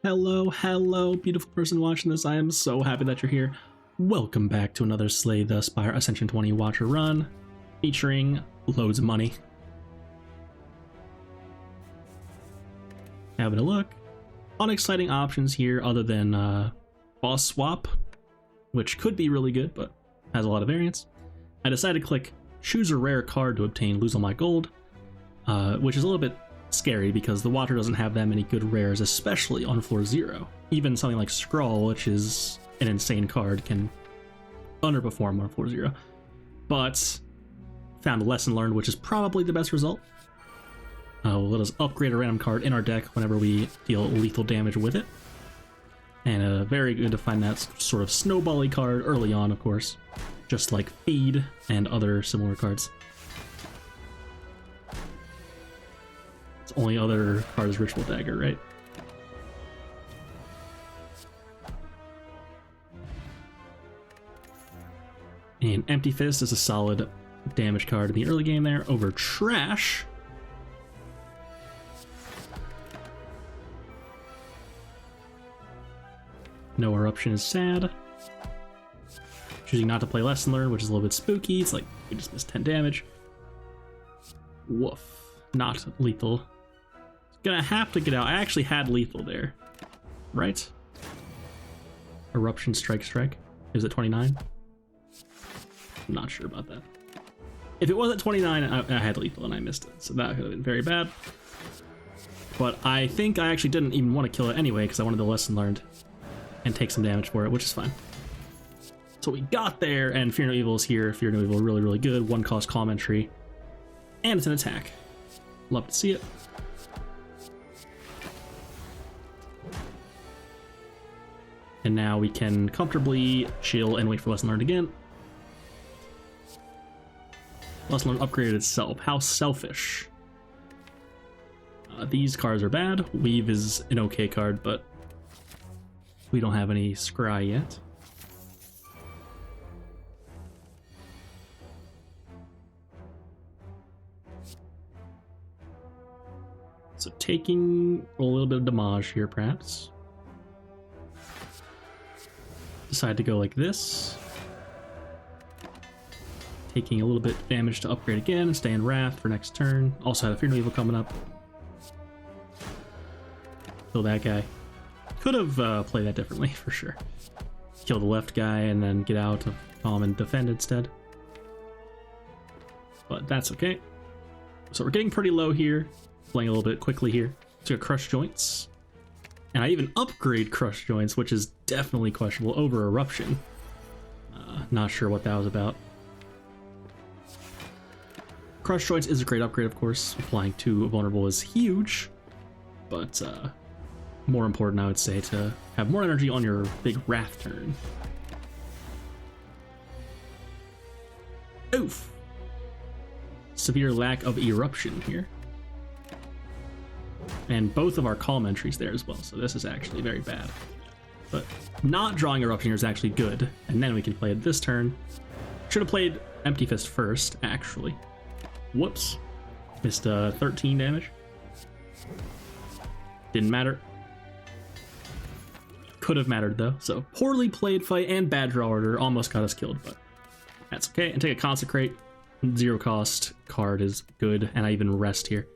Hello, beautiful person watching this. I am so happy that you're here. Welcome back to another Slay the Spire Ascension 20 Watcher run, featuring loads of money. Having a look. Unexciting options here other than boss swap, which could be really good, but has a lot of variance. I decided to click choose a rare card to obtain lose all my gold, which is a little bit scary because the Watcher doesn't have that many good rares, especially on floor 0. Even something like Scrawl, which is an insane card, can underperform on floor 0. But found a lesson learned, which is probably the best result. Will let us upgrade a random card in our deck whenever we deal lethal damage with it. And very good to find that sort of snowbally card early on, of course, just like Feed and other similar cards. Its only other card is Ritual Dagger, right? And Empty Fist is a solid damage card in the early game there over Trash. No Eruption is sad. Choosing not to play Lesson Learned, which is a little bit spooky. It's like we just missed 10 damage. Woof. Not lethal. Gonna have to get out. I actually had lethal there, right? Eruption, strike. Is it 29? I'm not sure about that. If it was at 29, I had lethal and I missed it, so that could have been very bad. But I think I actually didn't even want to kill it anyway because I wanted the lesson learned and take some damage for it, which is fine. So we got there, and Fear No Evil is here. Fear No Evil really, really good. 1-cost commentary, and it's an attack. Love to see it. And now we can comfortably chill and wait for Lesson Learned again. Lesson Learned upgraded itself. How selfish. These cards are bad. Weave is an okay card, but we don't have any Scry yet. So taking a little bit of damage here, perhaps. Decide to go like this. Taking a little bit of damage to upgrade again and stay in Wrath for next turn. Also have a Fear No Evil coming up. Kill that guy. Could have played that differently, for sure. Kill the left guy and then get out of Calm and defend instead. But that's okay. So we're getting pretty low here. Playing a little bit quickly here. So Crush Joints. And I even upgrade Crush Joints, which is definitely questionable, over Eruption. Not sure what that was about. Crush Joints is a great upgrade, of course. Applying 2 Vulnerable is huge. But more important, I would say, to have more energy on your big Wrath turn. Oof! Severe lack of Eruption here. And both of our calm entries there as well, so this is actually very bad. But not drawing Eruption here is actually good, and then we can play it this turn. Should have played Empty Fist first, actually. Whoops. Missed 13 damage. Didn't matter. Could have mattered though, so poorly played fight and bad draw order almost got us killed, but that's okay. And take a Consecrate. 0 cost card is good, and I even rest here.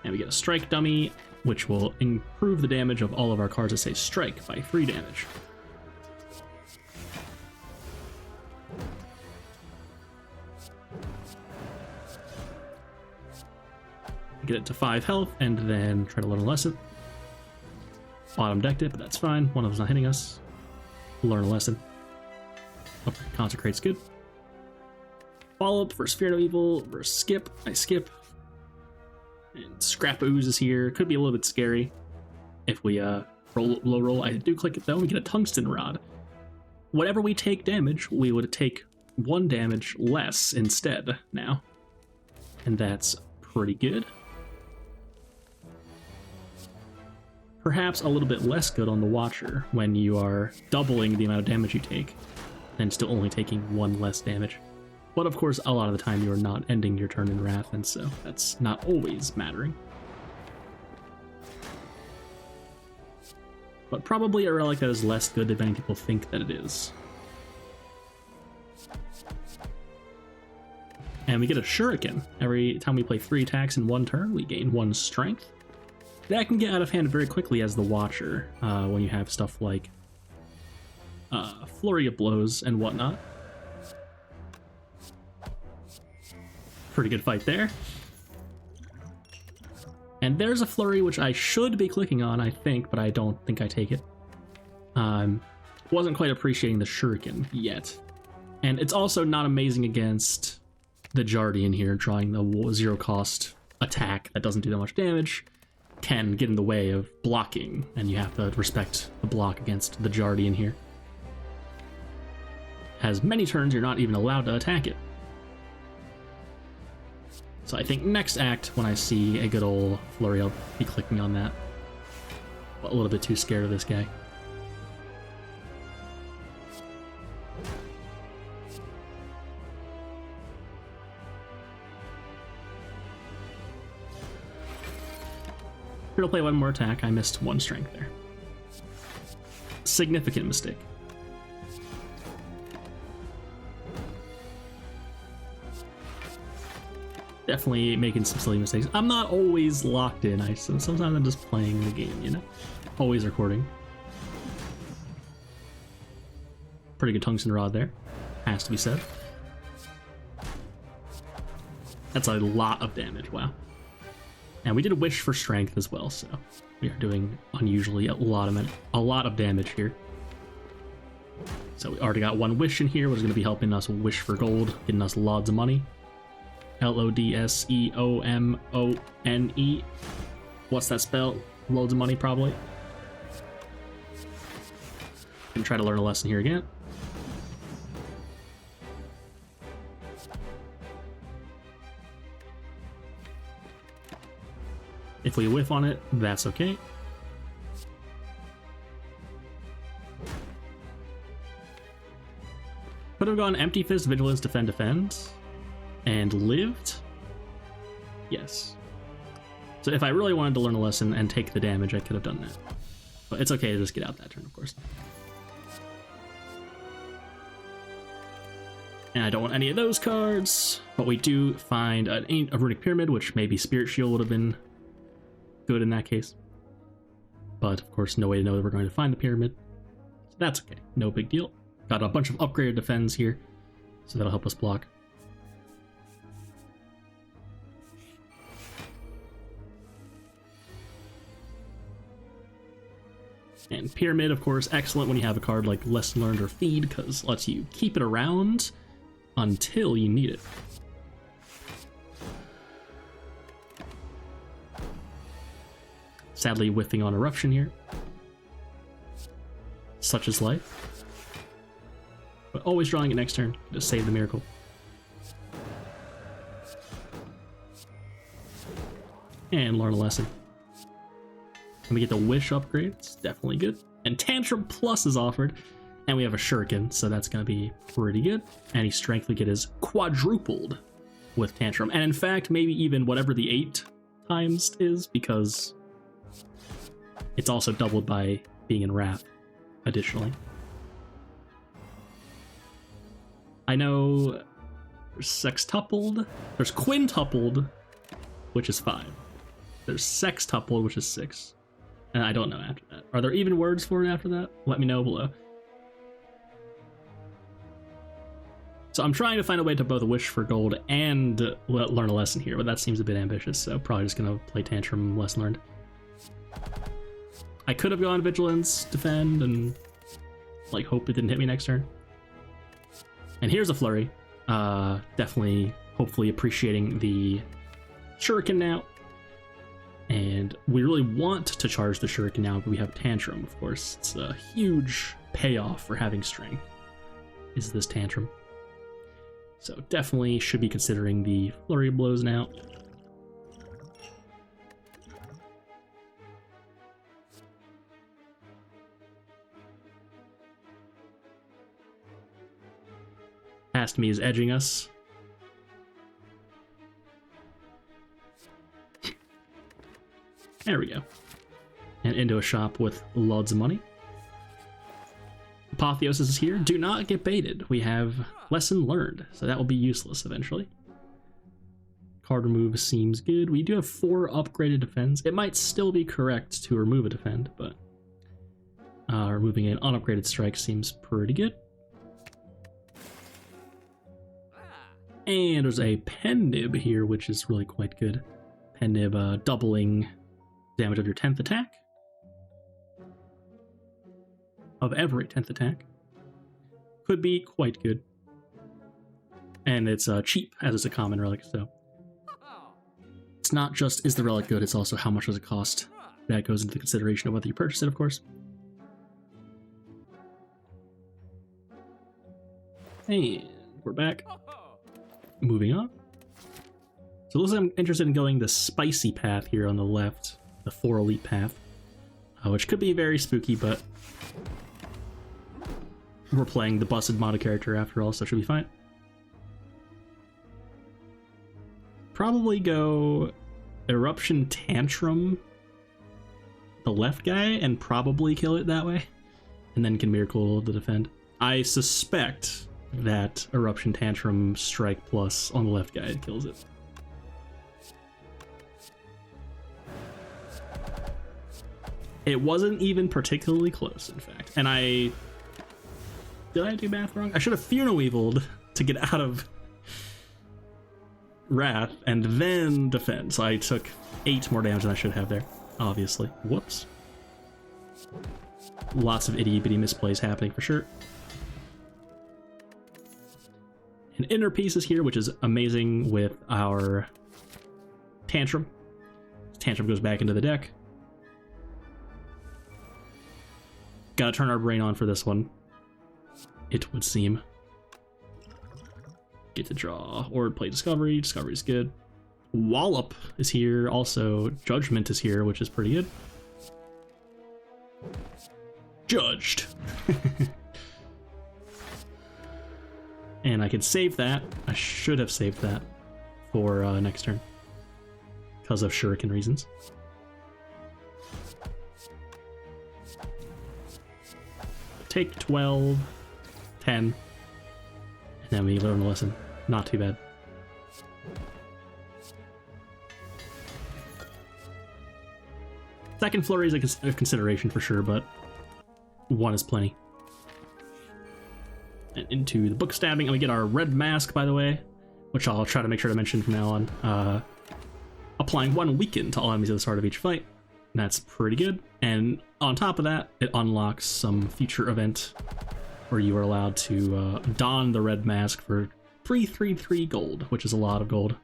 And we get a Strike dummy, which will improve the damage of all of our cards that say Strike by 3 damage. Get it to 5 health, and then try to learn a lesson. Bottom decked it, but that's fine. One of them's not hitting us. Learn a lesson. Okay, Consecrate's good. Follow-up versus Fear No Evil versus Skip. I skip. And Scrap Ooze is here. Could be a little bit scary if we low roll. I do click it though, and we get a Tungsten Rod. Whenever we take damage, we would take 1 damage less instead now. And that's pretty good. Perhaps a little bit less good on the Watcher when you are doubling the amount of damage you take and still only taking 1 less damage. But of course, a lot of the time you are not ending your turn in Wrath, and so that's not always mattering. but probably a relic that is less good than many people think that it is. And we get a shuriken. Every time we play 3 attacks in 1 turn, we gain 1 strength. That can get out of hand very quickly as the Watcher, when you have stuff like flurry of blows and whatnot. Pretty good fight there. And there's a flurry which I should be clicking on, I think, but I don't think I take it. Wasn't quite appreciating the shuriken yet. And it's also not amazing against the Jardian here, drawing the 0 cost attack that doesn't do that much damage. Can get in the way of blocking, and you have to respect the block against the Jardian here. Has many turns you're not even allowed to attack it. So I think next act, when I see a good old flurry, I'll be clicking on that. But a little bit too scared of this guy. Here to play 1 more attack. I missed 1 strength there. Significant mistake. Definitely making some silly mistakes. I'm not always locked in. Sometimes I'm just playing the game, you know? Always recording. Pretty good tungsten rod there. Has to be said. That's a lot of damage, wow. And we did a wish for strength as well, so we are doing unusually a lot of damage here. So we already got 1 wish in here, which is going to be helping us wish for gold, getting us lots of money. L-O-D-S-E-O-M-O-N-E. What's that spell? Loads of money, probably. Gonna try to learn a lesson here again. If we whiff on it, that's okay. Could have gone Empty Fist, Vigilance, Defend, Defend, and lived? Yes. So if I really wanted to learn a lesson and take the damage, I could have done that. But it's okay to just get out that turn, of course. And I don't want any of those cards, but we do find a Runic Pyramid, which maybe Spirit Shield would have been good in that case. But of course, no way to know that we're going to find the pyramid. So that's okay, no big deal. Got a bunch of upgraded defends here, so that'll help us block. And Pyramid, of course, excellent when you have a card like Lesson Learned or Feed, because it lets you keep it around until you need it. Sadly, whiffing on Eruption here. Such is life. But always drawing it next turn to save the miracle. And learn a lesson. And we get the Wish upgrade, it's definitely good. And Tantrum Plus is offered, and we have a Shuriken, so that's going to be pretty good. Any strength we get is quadrupled with Tantrum. And in fact, maybe even whatever the 8 times is, because it's also doubled by being in Wrath, additionally. I know there's sextupled, there's quintupled, which is 5. There's sextupled, which is 6. And I don't know after that. Are there even words for it after that? Let me know below. So I'm trying to find a way to both wish for gold and learn a lesson here, but that seems a bit ambitious, so probably just gonna play Tantrum Lesson Learned. I could have gone Vigilance, Defend, and like hope it didn't hit me next turn. And here's a Flurry. Definitely, hopefully appreciating the Shuriken now. And we really want to charge the Shuriken now, but we have Tantrum, of course. It's a huge payoff for having strength, is this Tantrum. So definitely should be considering the Flurry of Blows now. Past me is edging us. There we go. and into a shop with loads of money. Apotheosis is here. Do not get baited. We have lesson learned, so that will be useless eventually. Card remove seems good. We do have 4 upgraded defends. It might still be correct to remove a defend, but removing an unupgraded strike seems pretty good. And there's a pen nib here, which is really quite good. Pen nib doubling damage of your 10th attack. Of every 10th attack. Could be quite good. And it's cheap, as it's a common relic, so. It's not just is the relic good, it's also how much does it cost. That goes into the consideration of whether you purchase it, of course. And we're back. Moving on. So it looks like I'm interested in going the spicy path here on the left, the 4 elite path, which could be very spooky, but we're playing the busted mono character after all, so it should be fine. Probably go Eruption Tantrum, the left guy, and probably kill it that way, and then can Miracle the defend. I suspect that Eruption Tantrum Strike Plus on the left guy kills it. It wasn't even particularly close, in fact. And did I do math wrong? I should have Fear No Evil'd to get out of Wrath and then defend. So I took 8 more damage than I should have there, obviously. Whoops. Lots of itty-bitty misplays happening for sure. An inner piece is here, which is amazing with our Tantrum. Tantrum goes back into the deck. Gotta turn our brain on for this one, it would seem. Get to draw or play Discovery. Discovery is good. Wallop is here. Also, Judgment is here, which is pretty good. Judged. And I could save that. I should have saved that for next turn because of shuriken reasons. Take 12, 10, and then we learn the lesson. Not too bad. Second flurry is a consideration for sure, but 1 is plenty. And into the book stabbing, and we get our red mask, by the way, which I'll try to make sure to mention from now on. Applying 1 weaken to all enemies at the start of each fight. And that's pretty good. And on top of that, it unlocks some future event where you are allowed to don the red mask for 333 gold, which is a lot of gold.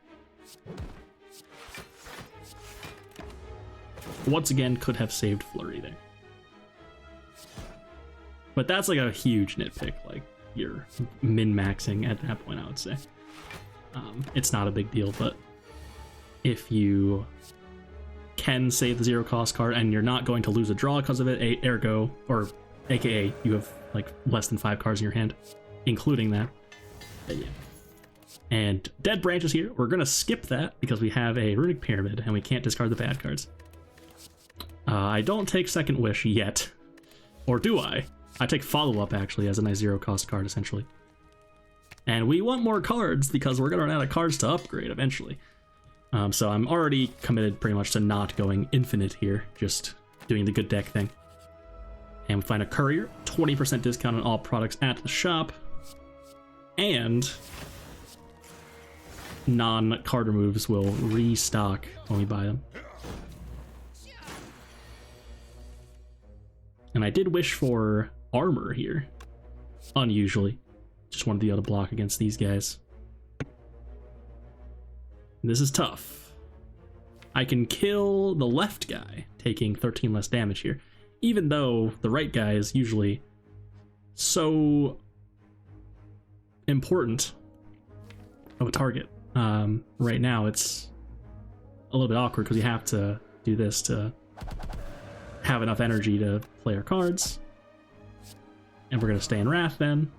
Once again, could have saved flurry there. But that's like a huge nitpick, like you're min-maxing at that point, I would say. It's not a big deal, but if you can save the 0 cost card and you're not going to lose a draw because of it, ergo, or aka you have like less than 5 cards in your hand, including that, then yeah. And Dead Branch is here. We're gonna skip that because we have a Runic Pyramid and we can't discard the bad cards. I don't take Second Wish yet, or do I? I take Follow Up actually as a nice 0 cost card essentially. And we want more cards because we're gonna run out of cards to upgrade eventually. So I'm already committed pretty much to not going infinite here, just doing the good deck thing. And we find a courier, 20% discount on all products at the shop, and non-card removes will restock when we buy them. And I did wish for armor here, unusually. Just wanted to be able to block against these guys. This is tough. I can kill the left guy, taking 13 less damage here, even though the right guy is usually so important of a target. Right now it's a little bit awkward because we have to do this to have enough energy to play our cards. And we're going to stay in Wrath then.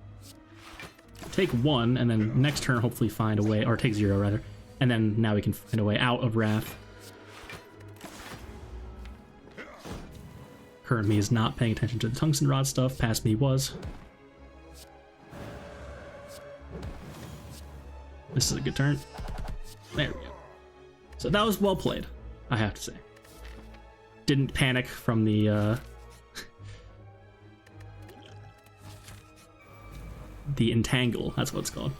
Take 1, and then next turn hopefully find a way, or take 0 rather. And then now we can find a way out of Wrath. Current me is not paying attention to the tungsten rod stuff. Past me was. This is a good turn. There we go. So that was well played, I have to say. Didn't panic from the the entangle, that's what it's called.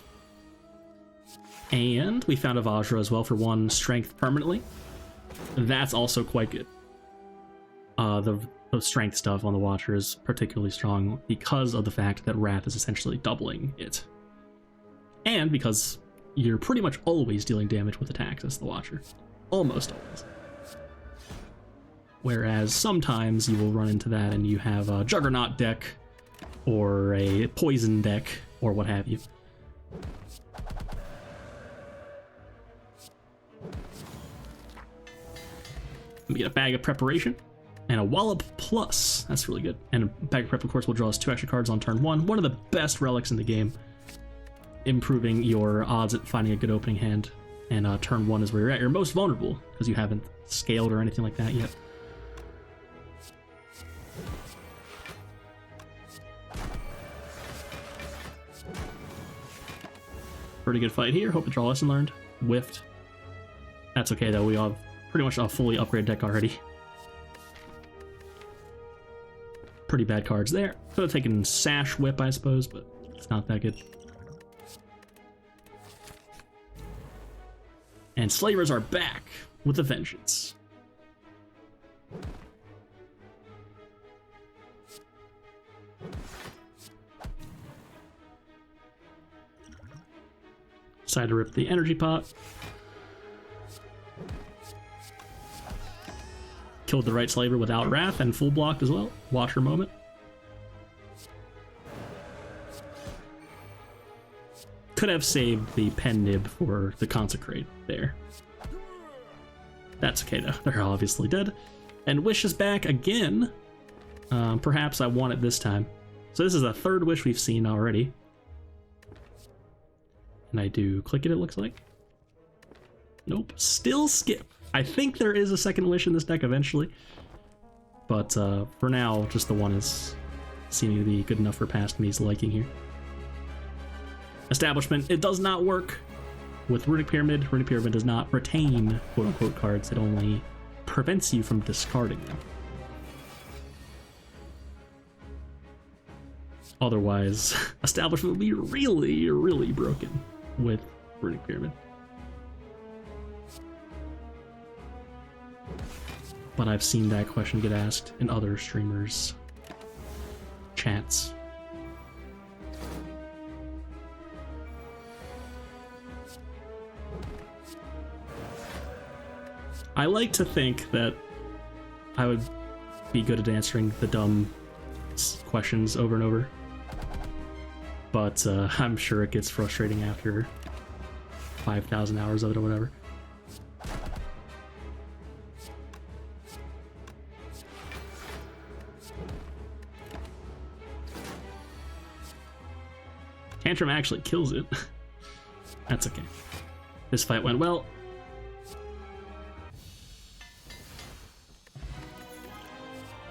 And we found a Vajra as well for 1 strength permanently. That's also quite good. The strength stuff on the Watcher is particularly strong because of the fact that Wrath is essentially doubling it. And because you're pretty much always dealing damage with attacks as the Watcher. Almost always. Whereas sometimes you will run into that and you have a Juggernaut deck or a Poison deck or what have you. We get a Bag of Preparation and a Wallop Plus. That's really good. And a Bag of Prep, of course, will draw us 2 extra cards on turn 1. One of the best relics in the game. Improving your odds at finding a good opening hand. And turn 1 is where you're at. You're most vulnerable because you haven't scaled or anything like that yet. Pretty good fight here. Hope to draw lesson learned. Whiffed. That's okay though. We have pretty much a fully upgraded deck already. Pretty bad cards there. Could have taken Sash Whip, I suppose, but it's not that good. And Slavers are back with a vengeance. Decided to rip the energy pot. Killed the right Slaver without Wrath and full blocked as well. Watcher moment. Could have saved the pen nib for the Consecrate there. That's okay though, they're obviously dead. And Wish is back again. Perhaps I won it this time. So this is the 3rd Wish we've seen already. And I do click it looks like. Nope, still skip. I think there is a 2nd Wish in this deck eventually. But for now, just the 1 is seeming to be good enough for past me's liking here. Establishment, it does not work with Runic Pyramid. Runic Pyramid does not retain quote-unquote cards, it only prevents you from discarding them. Otherwise, Establishment would be really, really broken with Runic Pyramid. But I've seen that question get asked in other streamers' chats. I like to think that I would be good at answering the dumb questions over and over, but I'm sure it gets frustrating after 5,000 hours of it or whatever. Tantrum actually kills it. That's okay. This fight went well.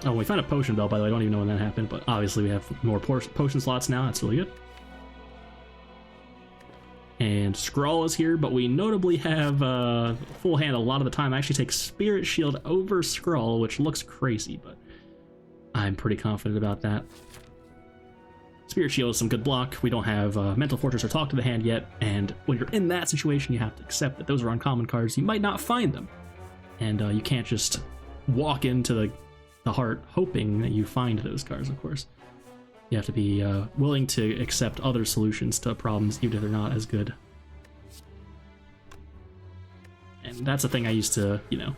Oh, we found a potion belt, by the way. I don't even know when that happened, but obviously we have more potion slots now. That's really good. And Skrull is here, but we notably have full hand a lot of the time. I actually take Spirit Shield over Skrull, which looks crazy, but I'm pretty confident about that. Spirit Shield is some good block. We don't have Mental Fortress or Talk to the Hand yet, and when you're in that situation, you have to accept that those are uncommon cards. You might not find them, and you can't just walk into the heart hoping that you find those cards, of course. You have to be willing to accept other solutions to problems, even if they're not as good. And that's the thing I used to, you know,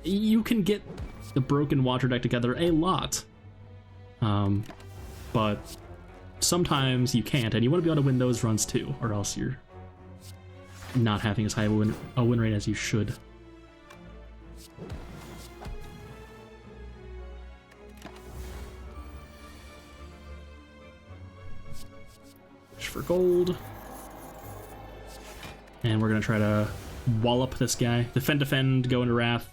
you can get the broken Watcher deck together a lot, but sometimes you can't, and you want to be able to win those runs too, or else you're not having as high a win rate as you should. For gold, and we're gonna try to wallop this guy. Defend, go into Wrath,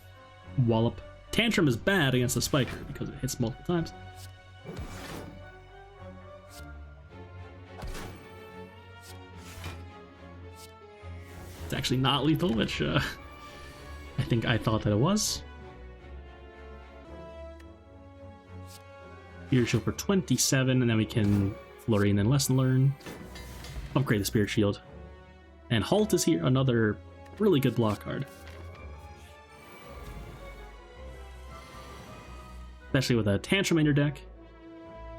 wallop. Tantrum is bad against the Spiker because it hits multiple times. It's actually not lethal, which I think I thought that it was. Spirit Shield for 27, and then we can Flurry and then Lesson Learn. Upgrade the Spirit Shield. And Halt is here, another really good block card. Especially with a Tantrum in your deck.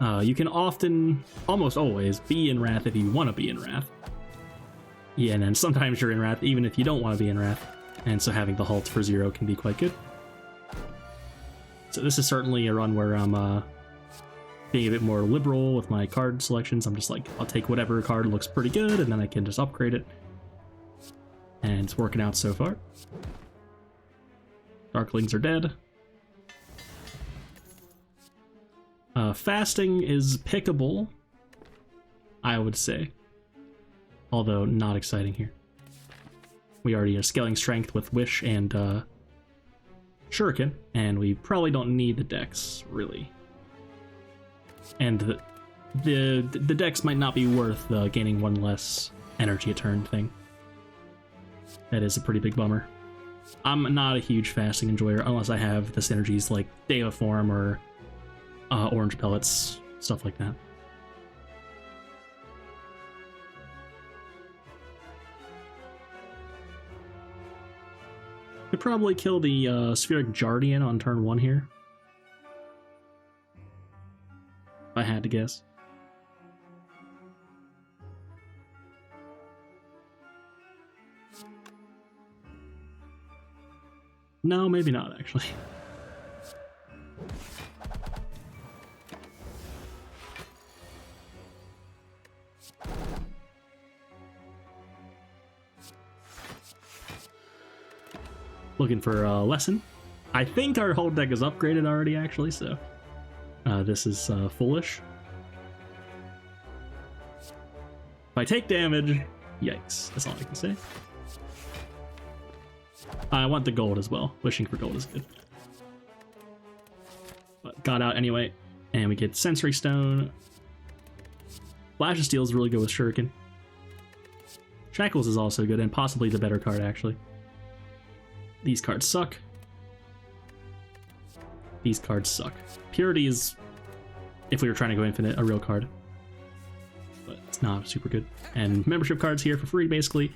You can often, almost always, be in Wrath if you want to be in Wrath. Yeah, and then sometimes you're in Wrath even if you don't want to be in Wrath. And so having the Halt for 0 can be quite good. So this is certainly a run where I'm being a bit more liberal with my card selections. I'm just like, I'll take whatever card looks pretty good, and then I can just upgrade it. And it's working out so far. Darklings are dead. Fasting is pickable, I would say. Although not exciting here. We already are scaling strength with Wish and Shuriken, and we probably don't need the Dex, really. And the Dex might not be worth the gaining 1 less energy a turn thing. That is a pretty big bummer. I'm not a huge fasting enjoyer unless I have the synergies like Deva Form or Orange Pellets, stuff like that. Could probably kill the Spheric Jardian on turn 1 here. If I had to guess. No, maybe not, actually. Looking for a lesson. I think our whole deck is upgraded already, actually, so this is foolish. If I take damage, yikes, that's all I can say. I want the gold as well. Wishing for gold is good. But got out anyway, and we get Sensory Stone. Flash of Steel is really good with Shuriken. Shackles is also good, and possibly the better card, actually. These cards suck. These cards suck. Purity is, if we were trying to go infinite, a real card. But it's not super good. And membership cards here for free, basically.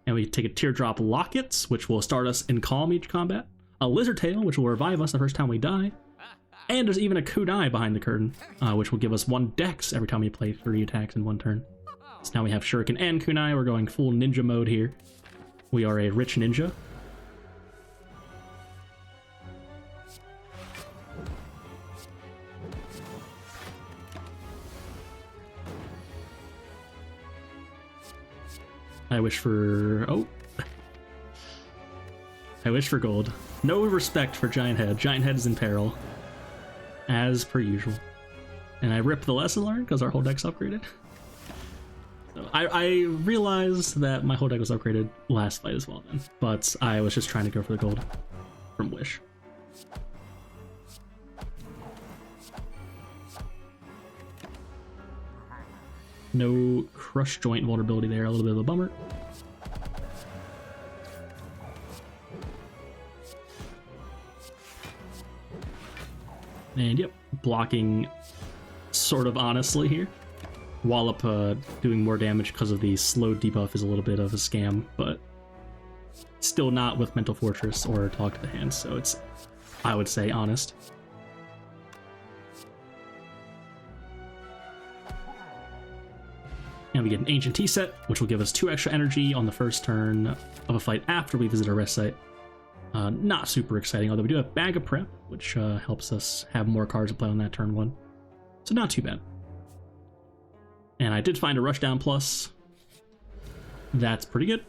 And we take a Teardrop Lockets, which will start us in Calm each combat. A Lizard Tail, which will revive us the first time we die. And there's even a Kunai behind the curtain, which will give us 1 Dex every time we play 3 attacks in 1 turn. So now we have Shuriken and Kunai. We're going full ninja mode here. We are a rich ninja. I wish for... oh. I wish for gold. No respect for Giant Head. Giant Head is in peril. As per usual. And I ripped the Lesson Learned because our whole deck's upgraded. So I realized that my whole deck was upgraded last fight as well then. But I was just trying to go for the gold from Wish. No Crush Joint vulnerability there, a little bit of a bummer. And yep, blocking sort of honestly here. Wallop doing more damage because of the slow debuff is a little bit of a scam, but still not with Mental Fortress or Talk to the Hand, so it's, I would say, honest. And we get an Ancient Tea set, which will give us 2 extra energy on the first turn of a fight after we visit our rest site. Not super exciting, although we do have Bag of Prep, which helps us have more cards to play on that turn 1. So not too bad. And I did find a Rushdown Plus. That's pretty good.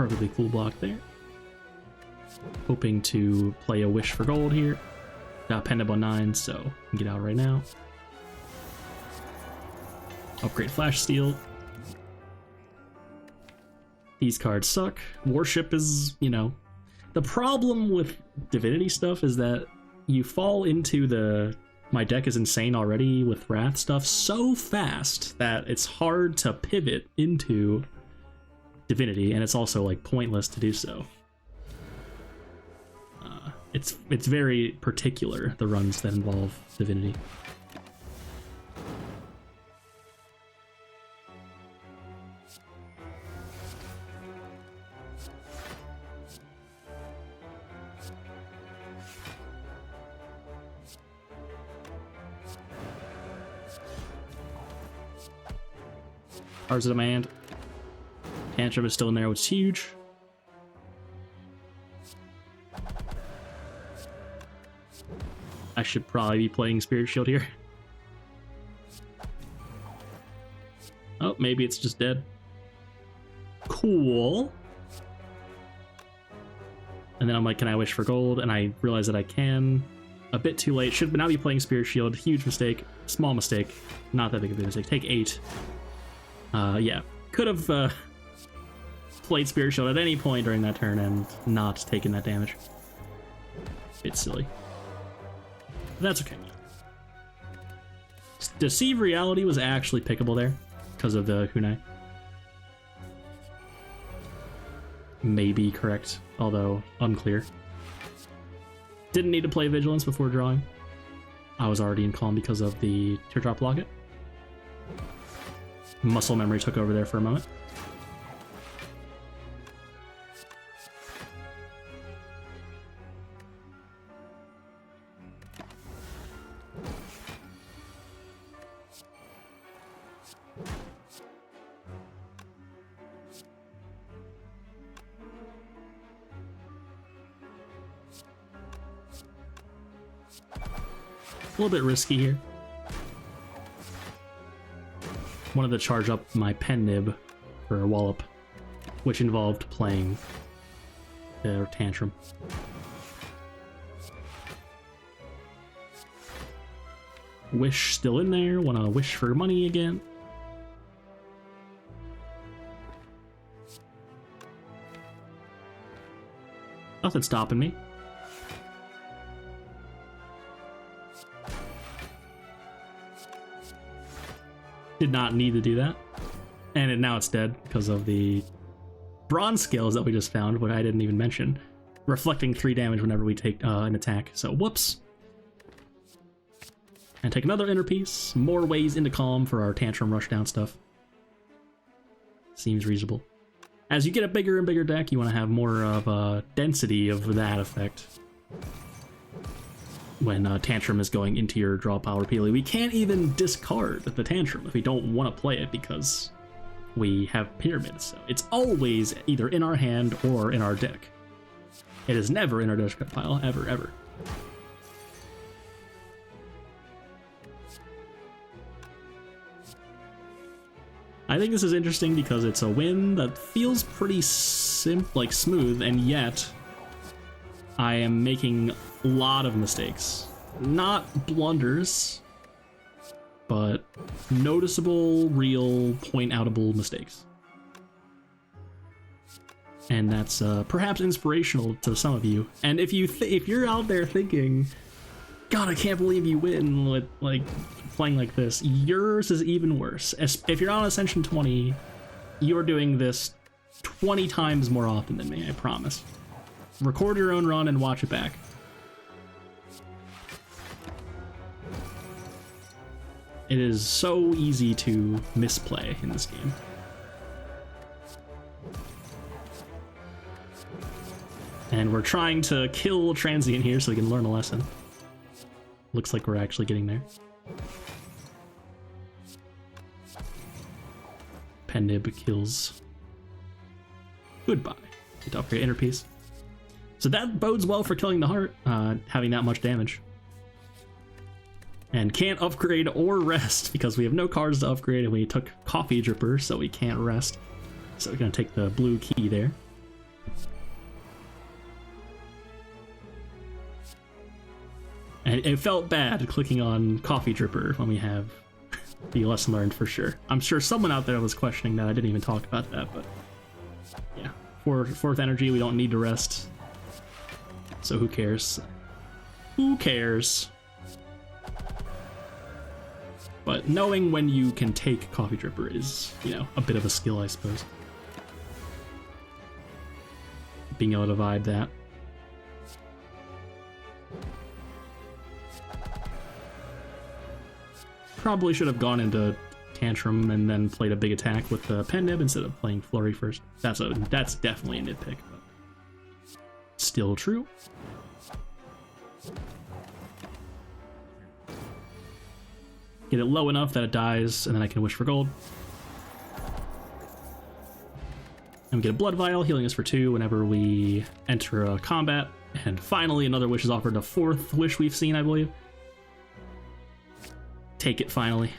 Perfectly cool block there. Hoping to play a Wish for gold here. Got Pendib on 9, so I can get out right now. Upgrade Flash Steal. These cards suck. Worship is, you know... The problem with Divinity stuff is that you fall into the... My deck is insane already with Wrath stuff so fast that it's hard to pivot into Divinity, and it's also, like, pointless to do so. It's very particular, the runs that involve Divinity. Cards of Demand. Tantrum is still in there, which is huge. I should probably be playing Spirit Shield here. Oh, maybe it's just dead. Cool. And then I'm like, can I wish for gold? And I realize that I can. A bit too late. Should now be playing Spirit Shield. Huge mistake. Small mistake. Not that big of a mistake. Take 8. Yeah. Could have played Spirit Shield at any point during that turn and not taken that damage. Bit silly. That's okay. Deceive Reality was actually pickable there because of the kunai. Maybe correct, although unclear. Didn't need to play Vigilance before drawing. I was already in calm because of the Teardrop Locket. Muscle memory took over there for a moment. A little bit risky here. Wanted to charge up my pen nib for a wallop, which involved playing their Tantrum. Wish still in there. Want to wish for money again. Nothing stopping me. Did not need to do that. And now it's dead because of the bronze skills that we just found, what I didn't even mention. Reflecting 3 damage whenever we take an attack. So whoops. And take another inner piece. More ways into calm for our Tantrum rushdown stuff. Seems reasonable. As you get a bigger and bigger deck, you want to have more of a density of that effect. When Tantrum is going into your draw pile repeatedly. We can't even discard the Tantrum if we don't want to play it because we have Pyramids. So it's always either in our hand or in our deck. It is never in our discard pile, ever, ever. I think this is interesting because it's a win that feels pretty smooth, and yet I am making a lot of mistakes. Not blunders, but noticeable, real, point-outable mistakes. And that's perhaps inspirational to some of you. And if you're out there thinking, God, I can't believe you win with like playing like this, yours is even worse. If you're on Ascension 20, you're doing this 20 times more often than me, I promise. Record your own run and watch it back. It is so easy to misplay in this game. And we're trying to kill Transient here so we can learn a lesson. Looks like we're actually getting there. Pendib kills. Goodbye. Get to upgrade inner piece. So that bodes well for killing the heart, having that much damage. And can't upgrade or rest because we have no cards to upgrade and we took Coffee Dripper, so we can't rest. So we're gonna take the blue key there. And it felt bad clicking on Coffee Dripper when we have the lesson learned for sure. I'm sure someone out there was questioning that. I didn't even talk about that, but yeah. Fourth energy, we don't need to rest. So who cares? Who cares? But knowing when you can take Coffee Dripper is, you know, a bit of a skill, I suppose. Being able to vibe that. Probably should have gone into Tantrum and then played a big attack with the Pen Nib instead of playing Flurry first. That's definitely a nitpick, but still true. Get it low enough that it dies, and then I can wish for gold. And we get a Blood Vial, healing us for 2 whenever we enter a combat. And finally, another wish is offered, the 4th wish we've seen, I believe. Take it, finally.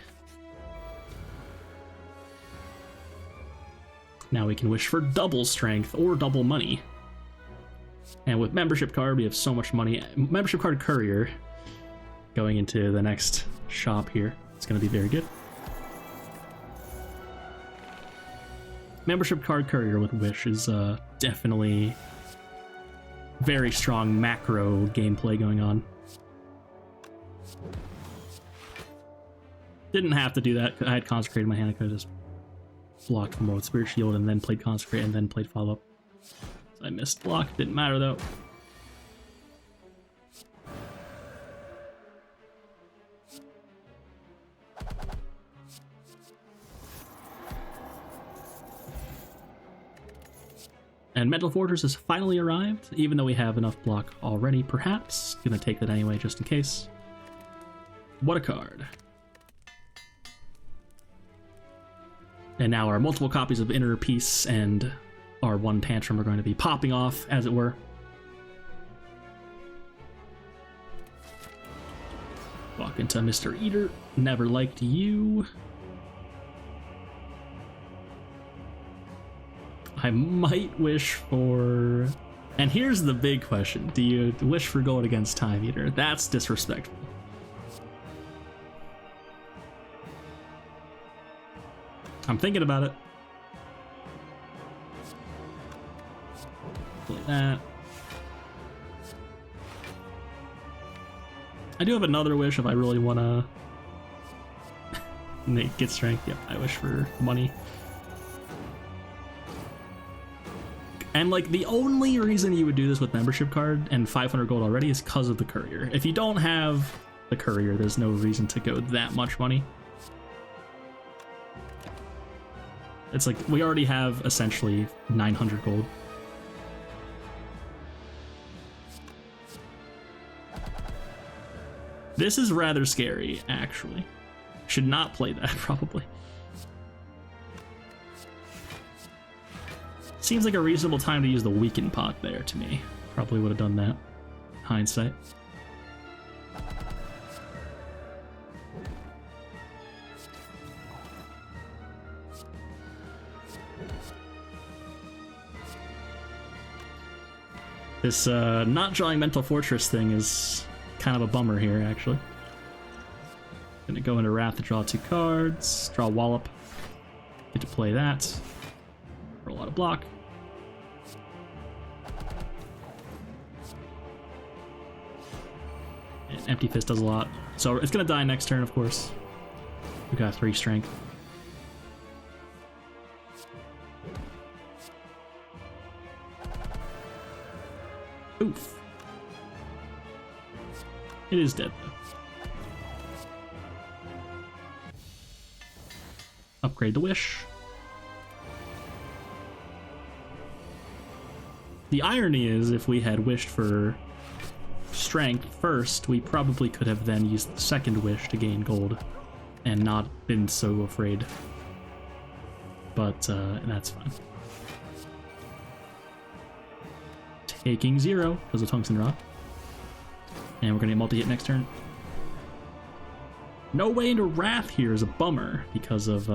Now we can wish for double strength or double money. And with membership card, we have so much money. Membership card courier going into the next shop here. It's going to be very good. Membership card courier with wish is definitely very strong macro gameplay going on. Didn't have to do that. I had consecrated my hand. I could have just blocked from both Spirit Shield and then played consecrate and then played follow up. So I missed block. Didn't matter though. And Mental Fortress has finally arrived, even though we have enough block already, perhaps. Gonna take that anyway, just in case. What a card. And now our multiple copies of Inner Peace and our 1 Tantrum are going to be popping off, as it were. Walk into Mr. Eater. Never liked you. I might wish for... And here's the big question. Do you wish for gold against Time Eater? That's disrespectful. I'm thinking about it. Play that. I do have another wish if I really want to get strength. Yep, I wish for money. And like the only reason you would do this with membership card and 500 gold already is because of the courier. If you don't have the courier, there's no reason to go that much money. It's like we already have essentially 900 gold. This is rather scary, actually. Should not play that, probably. Seems like a reasonable time to use the Weaken Pot there to me. Probably would have done that. Hindsight. This not drawing Mental Fortress thing is kind of a bummer here, actually. Gonna go into Wrath to draw 2 cards, draw Wallop, get to play that, for a lot of block. And Empty Fist does a lot. So it's gonna die next turn, of course. We got 3 strength. Oof. It is dead, though. Upgrade the wish. The irony is, if we had wished for strength first, we probably could have then used the second wish to gain gold and not been so afraid. But that's fine. Taking 0 because of Tungsten Rod. And we're gonna get multi-hit next turn. No way into Wrath here is a bummer because of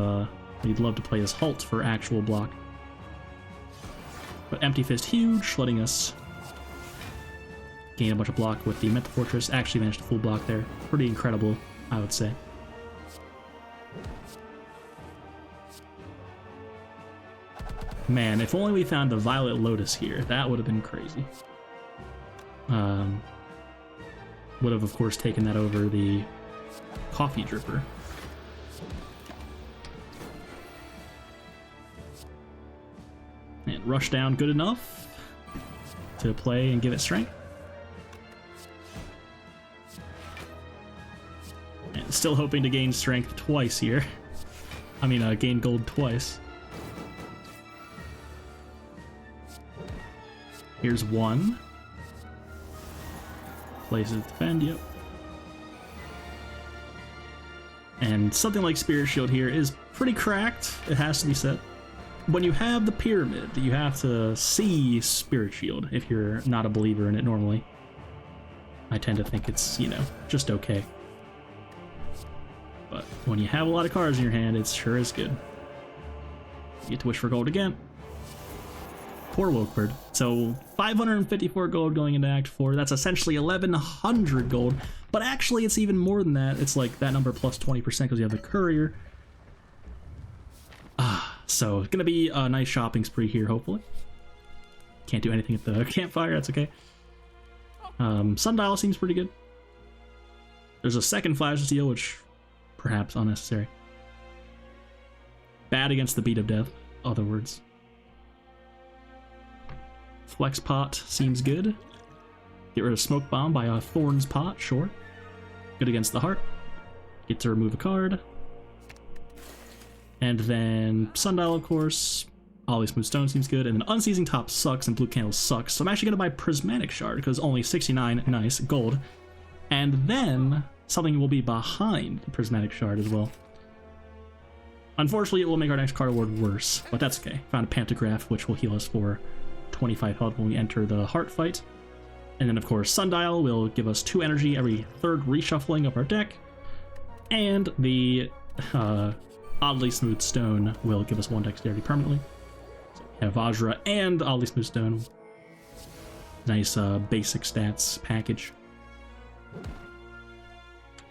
we'd love to play this Halt for actual block. But Empty Fist huge, letting us gain a bunch of block with the Mental Fortress. Actually managed to full block there. Pretty incredible, I would say. Man, if only we found the Violet Lotus here, that would have been crazy. Would have, of course, taken that over the Coffee Dripper. And Rush Down good enough to play and give it strength. And still hoping to gain strength twice here. I mean, gain gold twice. Here's one. Places defend, yep. And something like Spirit Shield here is pretty cracked, it has to be said. When you have the Pyramid, you have to see Spirit Shield if you're not a believer in it normally. I tend to think it's, you know, just okay. But when you have a lot of cards in your hand, it sure is good. You get to wish for gold again. Poor Wilkbird. So 554 gold going into Act 4. That's essentially 1100 gold. But actually, it's even more than that. It's like that number plus 20% because you have the Courier. So it's going to be a nice shopping spree here, hopefully. Can't do anything at the campfire. That's okay. Sundial seems pretty good. There's a second Flash Steel, which perhaps unnecessary. Bad against the Beat of Death, other words. Flex Pot seems good. Get rid of Smoke Bomb by a Thorns Pot, sure. Good against the Heart. Get to remove a card. And then Sundial, of course. Ollie Smooth Stone seems good. And then Unseizing Top sucks and Blue Candle sucks. So I'm actually going to buy Prismatic Shard because only 69, nice, gold. And then something will be behind the Prismatic Shard as well. Unfortunately, it will make our next card award worse, but that's okay. Found a Pantograph, which will heal us for 25 health when we enter the Heart fight. And then, of course, Sundial will give us 2 energy every third reshuffling of our deck. And the Oddly Smooth Stone will give us 1 dexterity permanently. So we have Vajra and Oddly Smooth Stone. Nice basic stats package.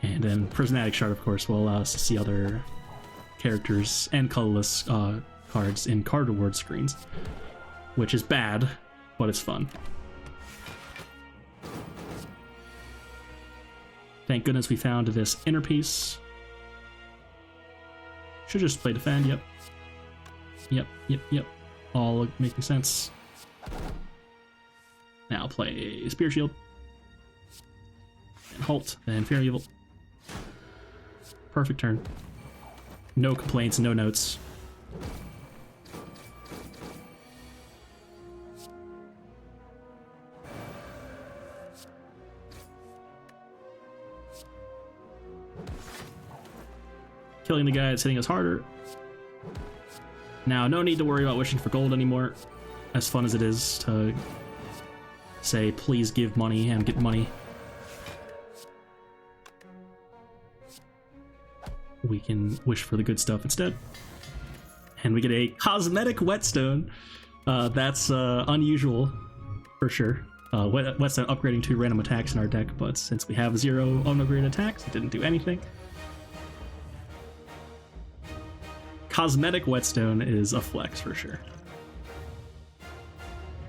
And then Prismatic Shard, of course, will allow us to see other characters and colorless cards in card reward screens, which is bad, but it's fun. Thank goodness we found this inner piece. Should just play defend, yep. Yep. All making sense. Now play Spear Shield. And Halt, then Fear Evil. Perfect turn. No complaints, no notes. Killing the guy that's hitting us harder. Now, no need to worry about wishing for gold anymore. As fun as it is to say, please give money and get money. We can wish for the good stuff instead. And we get a Cosmetic Whetstone. That's unusual, for sure. Whetstone upgrading 2 random attacks in our deck, but since we have 0 unupgraded attacks, it didn't do anything. Cosmetic Whetstone is a flex for sure.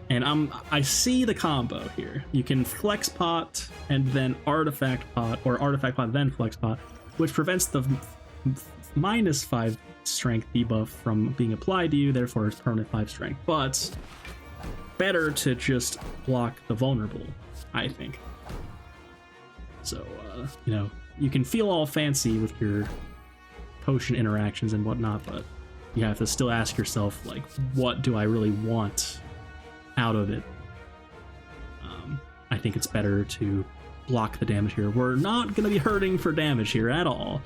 And I see the combo here. You can Flex Pot and then Artifact Pot, or Artifact Pot then Flex Pot, which prevents the -5 strength debuff from being applied to you, therefore it's permanent 5 strength. But better to just block the vulnerable, I think. So, you know, you can feel all fancy with your potion interactions and whatnot, but you have to still ask yourself, like, what do I really want out of it? I think it's better to block the damage here. We're not going to be hurting for damage here at all.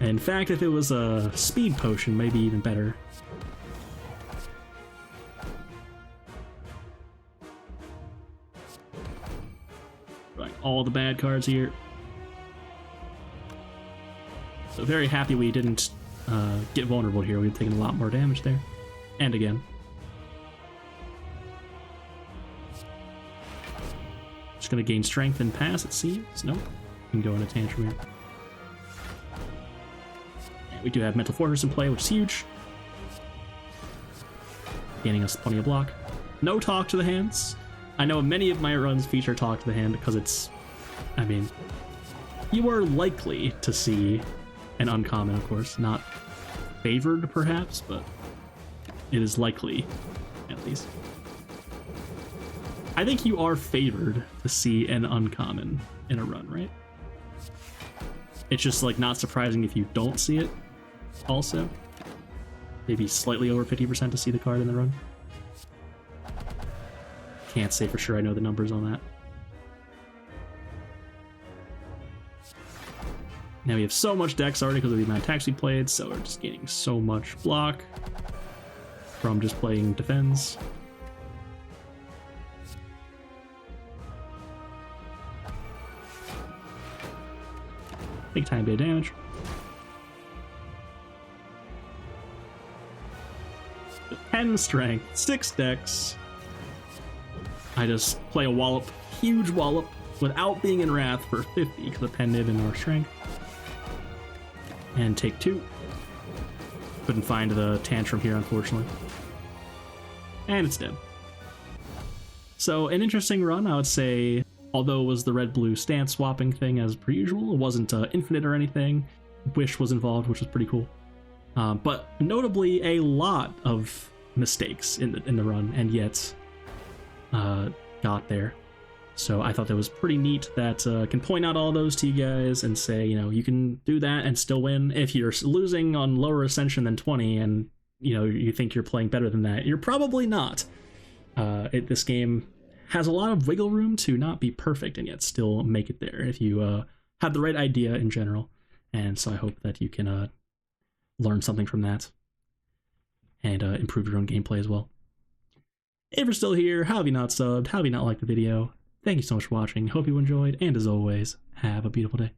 In fact, if it was a speed potion, maybe even better. Right, all the bad cards here. So very happy we didn't get vulnerable here. We've taken a lot more damage there. And again. just gonna gain strength and pass, it seems. Nope. Can go in a tantrum here. And we do have Mental Fortress in play, which is huge. Gaining us plenty of block. No talk to the hands. I know many of my runs feature talk to the hand because it's, I mean, you are likely to see an uncommon, of course. Not favored, perhaps, but it is likely, at least. I think you are favored to see an uncommon in a run, right? It's just, like, not surprising if you don't see it, also. Maybe slightly over 50% to see the card in the run. Can't say for sure I know the numbers on that. Now we have so much dex already because of the amount of attacks we played, so we're just gaining so much block from just playing defense. Take time to damage. 10 strength, 6 dex. I just play a wallop, huge wallop, without being in wrath for 50 because of Pendant and our strength. And take 2. Couldn't find the tantrum here, unfortunately. And it's dead. So an interesting run, I would say. Although it was the red-blue stance swapping thing as per usual, it wasn't infinite or anything. Wish was involved, which was pretty cool. But notably, a lot of mistakes in the run, and yet got there. So I thought that was pretty neat that can point out all those to you guys and say, you know, you can do that and still win. If you're losing on lower Ascension than 20 and, you know, you think you're playing better than that, you're probably not. This game has a lot of wiggle room to not be perfect and yet still make it there if you have the right idea in general. And so I hope that you can learn something from that and improve your own gameplay as well. If you're still here, how have you not subbed? How have you not liked the video? Thank you so much for watching. Hope you enjoyed, and as always, have a beautiful day.